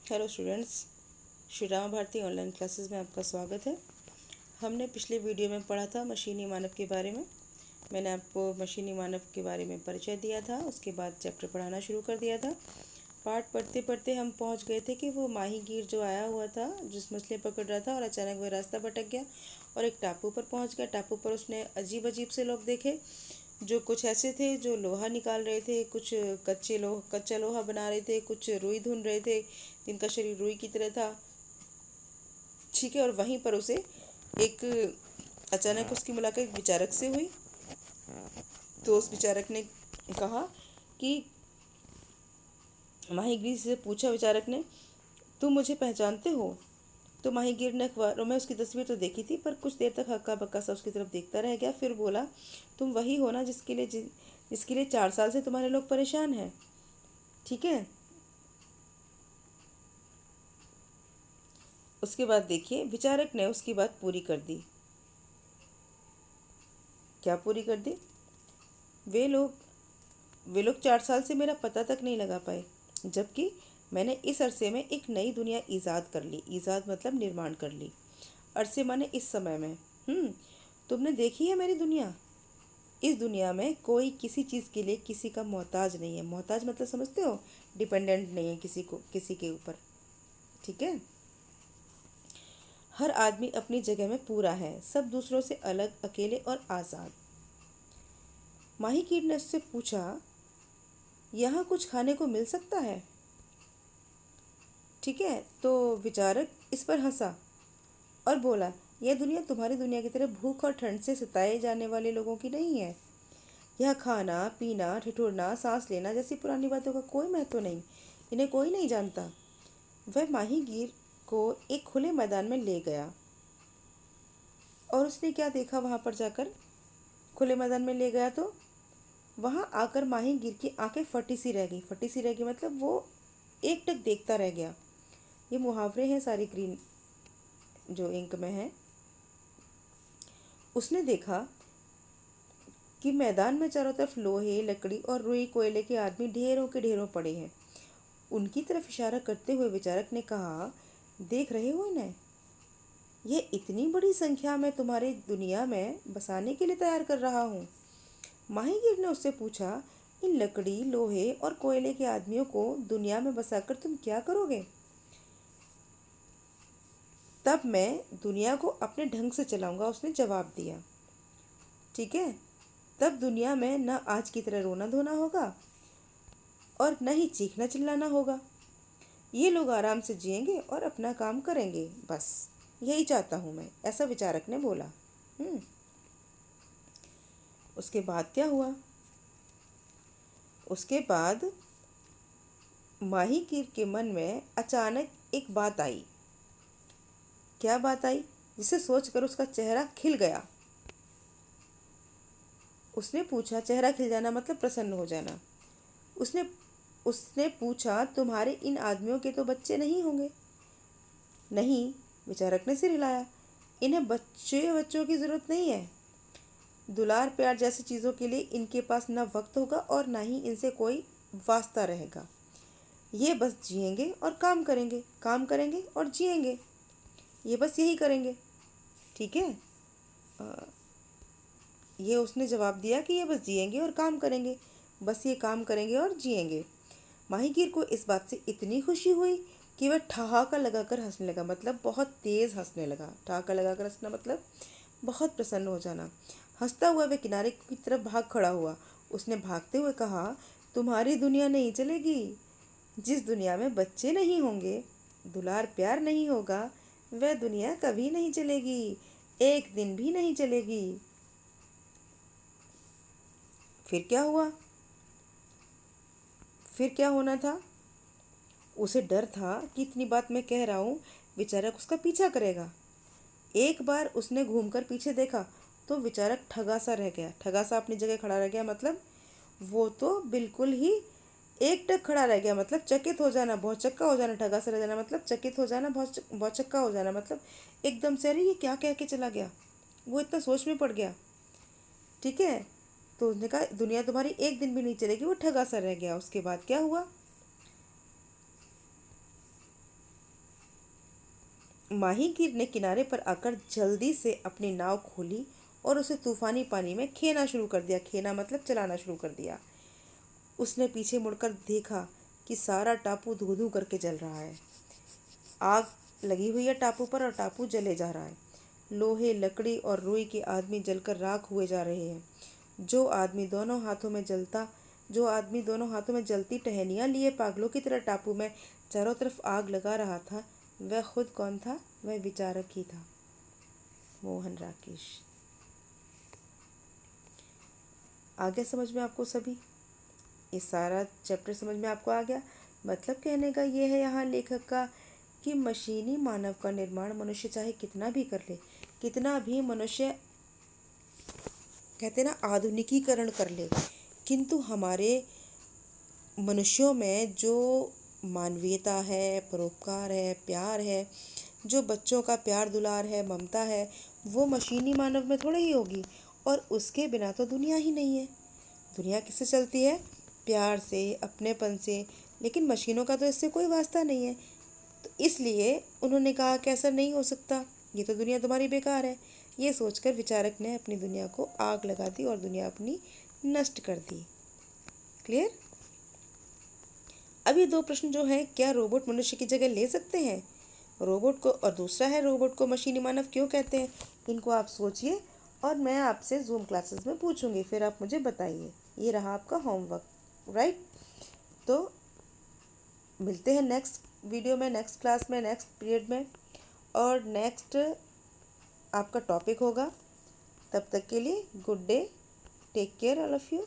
Hello students, Shri Ram Bharati online classes में आपका स्वागत है। हमने पिछले वीडियो में पढ़ा था मशीनी मानव के बारे में। मैंने आपको मशीनी मानव के बारे में परिचय दिया था, उसके बाद चैप्टर पढ़ाना शुरू कर दिया था। पाठ पढ़ते पढ़ते हम पहुंच गए थे कि वो माहीगीर जो आया हुआ था, जिस मछली पकड़ रहा था, और अचानक वह रास्ता भटक गया और एक टापू पर पहुंच गया। टापू पर उसने अजीब अजीब से लोग देखे, जो कुछ ऐसे थे जो लोहा निकाल रहे थे, कुछ कच्चा लोहा बना रहे थे, कुछ रुई धुन रहे थे जिनका शरीर रुई की तरह था। ठीक है, और वहीं पर उसे एक अचानक उसकी मुलाकात एक विचारक से हुई। तो उस विचारक ने कहा कि माहीगीर से पूछा विचारक ने, तुम मुझे पहचानते हो? तो माहीगीर ने अखबारों में उसकी तस्वीर तो देखी थी, पर कुछ देर तक हक्का बक्का सा उसकी तरफ देखता रह गया। फिर बोला, तुम वही हो ना जिसके लिए 4 साल से तुम्हारे लोग परेशान हैं? ठीक है। उसके बाद देखिए, विचारक ने उसकी बात पूरी कर दी। क्या पूरी कर दी? वे लोग वे लोग 4 साल से मेरा पता तक नहीं लगा पाए, जबकि मैंने इस अरसे में एक नई दुनिया ईजाद कर ली। ईजाद मतलब निर्माण कर ली। अरसे माने इस समय में। तुमने देखी है मेरी दुनिया? इस दुनिया में कोई किसी चीज़ के लिए किसी का मोहताज नहीं है। मोहताज मतलब समझते हो? डिपेंडेंट नहीं है किसी के ऊपर। ठीक है। हर आदमी अपनी जगह में पूरा है, सब दूसरों से अलग, अकेले और आज़ाद। माही ने उससे पूछा, यहाँ कुछ खाने को मिल सकता है? ठीक है। तो विचारक इस पर हंसा और बोला, यह दुनिया तुम्हारी दुनिया की तरह भूख और ठंड से सताए जाने वाले लोगों की नहीं है। यह खाना पीना, ठिठुरना, सांस लेना जैसी पुरानी बातों का कोई महत्व नहीं। इन्हें कोई नहीं जानता। वह माहीगीर को एक खुले मैदान में ले गया और उसने क्या देखा वहां पर जाकर? खुले मैदान में ले गया तो वहां आकर माहीगीर की आंखें फटी सी रह गई। फटी सी रह गई मतलब वो एकटक देखता रह गया। ये मुहावरे हैं सारी ग्रीन जो इंक में है। उसने देखा कि मैदान में चारों तरफ लोहे, लकड़ी और रुई कोयले के आदमी ढेरों के ढेरों पड़े हैं। उनकी तरफ इशारा करते हुए विचारक ने कहा, देख रहे हो इन्हें? ये इतनी बड़ी संख्या में तुम्हारी दुनिया में बसाने के लिए तैयार कर रहा हूँ। माहीगीर ने उससे पूछा, इन लकड़ी, लोहे और कोयले के आदमियों को दुनिया में बसाकर तुम क्या करोगे? तब मैं दुनिया को अपने ढंग से चलाऊंगा, उसने जवाब दिया। ठीक है। तब दुनिया में न आज की तरह रोना धोना होगा और न ही चीखना चिल्लाना होगा। ये लोग आराम से जिएंगे और अपना काम करेंगे, बस यही चाहता हूँ मैं, ऐसा विचारक ने बोला। उसके बाद क्या हुआ? उसके बाद माहीगीर के मन में अचानक एक बात आई। क्या बात आई? जिसे सोचकर उसका चेहरा खिल गया। उसने पूछा, चेहरा खिल जाना मतलब प्रसन्न हो जाना। उसने उसने पूछा, तुम्हारे इन आदमियों के तो बच्चे नहीं होंगे? नहीं, विचारक ने सिर हिलाया। इन्हें बच्चों की ज़रूरत नहीं है। दुलार प्यार जैसी चीज़ों के लिए इनके पास न वक्त होगा और न ही इनसे कोई वास्ता रहेगा। ये बस जिएंगे और काम करेंगे और जिएंगे। ये बस यही करेंगे। ठीक है। ये उसने जवाब दिया कि ये बस जिएंगे और काम करेंगे। बस ये काम करेंगे और जिएंगे। माहीगीर को इस बात से इतनी खुशी हुई कि वह ठहाका लगाकर हंसने लगा। मतलब बहुत तेज़ हंसने लगा। ठहाका लगाकर हंसना मतलब बहुत प्रसन्न हो जाना। हंसता हुआ वह किनारे की तरफ भाग खड़ा हुआ। उसने भागते हुए कहा, तुम्हारी दुनिया नहीं चलेगी। जिस दुनिया में बच्चे नहीं होंगे, दुलार प्यार नहीं होगा, वह दुनिया कभी नहीं चलेगी, एक दिन भी नहीं चलेगी। फिर क्या हुआ? फिर क्या होना था? उसे डर था कि इतनी बात मैं कह रहा हूँ, विचारक उसका पीछा करेगा। एक बार उसने घूमकर पीछे देखा तो विचारक ठगा सा रह गया। ठगा सा अपनी जगह खड़ा रह गया मतलब वो तो बिल्कुल ही एकटक खड़ा रह गया। मतलब चकित हो जाना, भौचक्का हो जाना। ठगा सा रह जाना मतलब चकित हो जाना, भौचक्का हो जाना मतलब एकदम से, अरे ये क्या कह के चला गया। वो इतना सोच में पड़ गया। ठीक है। तो उसने कहा, दुनिया तुम्हारी एक दिन भी नहीं चलेगी। वो ठगा सा रह गया। उसके बाद क्या हुआ? माहीगीर ने किनारे पर आकर जल्दी से अपनी नाव खोली और उसे तूफानी पानी में खेना शुरू कर दिया। खेना मतलब चलाना शुरू कर दिया। उसने पीछे मुड़कर देखा कि सारा टापू धू धू करके जल रहा है। आग लगी हुई है टापू पर और टापू जले जा रहा है। लोहे, लकड़ी और रुई के आदमी जलकर राख हुए जा रहे हैं। जो आदमी दोनों हाथों में जलती टहनियाँ लिए पागलों की तरह टापू में चारों तरफ आग लगा रहा था, वह खुद कौन था? वह विचारक ही था, मोहन राकेश। आ गया समझ में आपको सभी? ये सारा चैप्टर समझ में आपको आ गया? मतलब कहने का ये है यहाँ लेखक का कि मशीनी मानव का निर्माण मनुष्य चाहे कितना भी कर ले, कितना भी मनुष्य कहते ना आधुनिकीकरण कर ले, किंतु हमारे मनुष्यों में जो मानवीयता है, परोपकार है, प्यार है, जो बच्चों का प्यार दुलार है, ममता है, वो मशीनी मानव में थोड़ी ही होगी। और उसके बिना तो दुनिया ही नहीं है। दुनिया किससे चलती है? प्यार से, अपनेपन से। लेकिन मशीनों का तो इससे कोई वास्ता नहीं है। तो इसलिए उन्होंने कहा कि ऐसा नहीं हो सकता, ये तो दुनिया तुम्हारी बेकार है। ये सोचकर विचारक ने अपनी दुनिया को आग लगा दी और दुनिया अपनी नष्ट कर दी। क्लियर? अब ये दो प्रश्न जो हैं, क्या रोबोट मनुष्य की जगह ले सकते हैं रोबोट को, और दूसरा है रोबोट को मशीनी मानव क्यों कहते हैं? इनको आप सोचिए और मैं आपसे जूम क्लासेस में पूछूंगी, फिर आप मुझे बताइए। ये रहा आपका होमवर्क, राइट? तो मिलते हैं नेक्स्ट वीडियो में, नेक्स्ट क्लास में, नेक्स्ट पीरियड में, और नेक्स्ट आपका टॉपिक होगा। तब तक के लिए good day, take care all of you.